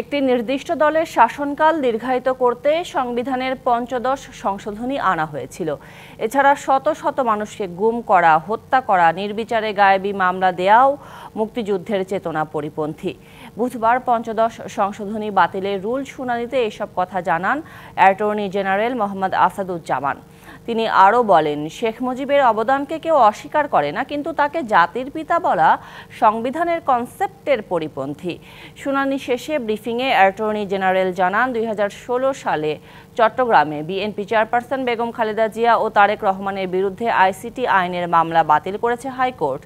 একটি নির্দিষ্ট দলের শাসনকাল দীর্ঘায়িত করতে সংবিধানের পঞ্চদশ সংশোধনী আনা হয়েছিল। এছাড়া শত শত মানুষকে গুম করা, হত্যা করা, নির্বিচারে গায়েবী মামলা দেওয়াও মুক্তিযুদ্ধের চেতনা পরিপন্থী। বুধবার পঞ্চদশ সংশোধনী বাতিলের রুল শুনানিতে এসব কথা জানান অ্যাটর্নি জেনারেল মোহাম্মদ আসাদুজ্জামান। তিনি আরও বলেন, শেখ মুজিবের অবদানকে কেউ অস্বীকার করে না, কিন্তু তাকে জাতির পিতা বলা সংবিধানের কনসেপ্টের পরিপন্থী। শুনানি শেষে ব্রিফিংয়ে অ্যাটর্নি জেনারেল জানান, 2016 সালে চট্টগ্রামে বিএনপি চেয়ারপারসন বেগম খালেদা জিয়া ও তারেক রহমানের বিরুদ্ধে আইসিটি আইনের মামলা বাতিল করেছে হাইকোর্ট।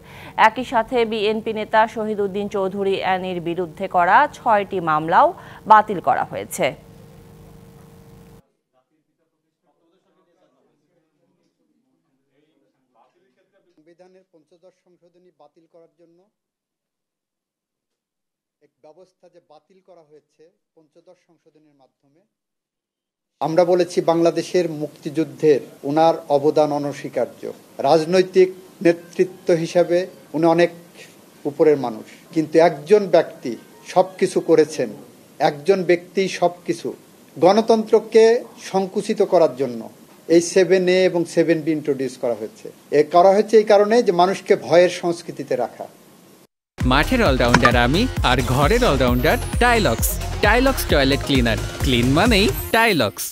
একই সাথে বিএনপি নেতা শহীদ উদ্দিন চৌধুরী অ্যানির বিরুদ্ধে করা 6টি মামলাও বাতিল করা হয়েছে। সংবিধানের পঞ্চদশ সংশোধনী বাতিল করার জন্য এক ব্যবস্থা যে বাতিল করা হয়েছে পঞ্চদশ সংশোধনীর মাধ্যমে, আমরা বলেছি বাংলাদেশের মুক্তিযুদ্ধের ওনার অবদান অনস্বীকার্য। রাজনৈতিক নেতৃত্ব হিসাবে উনি অনেক উপরের মানুষ, কিন্তু একজন ব্যক্তি সবকিছু করেছেন, একজন ব্যক্তি সবকিছু। গণতন্ত্রকে সংকুচিত করার জন্য এই 7A এবং 7B ইন্ট্রোডিউস করা হয়েছে। এই কারণে যে মানুষকে ভয়ের সংস্কৃতিতে রাখা। মাঠের অলরাউন্ডার আমি, আর ঘরের allrounder Tylox. Tylox toilet cleaner, clean মানেই টাইলক্স।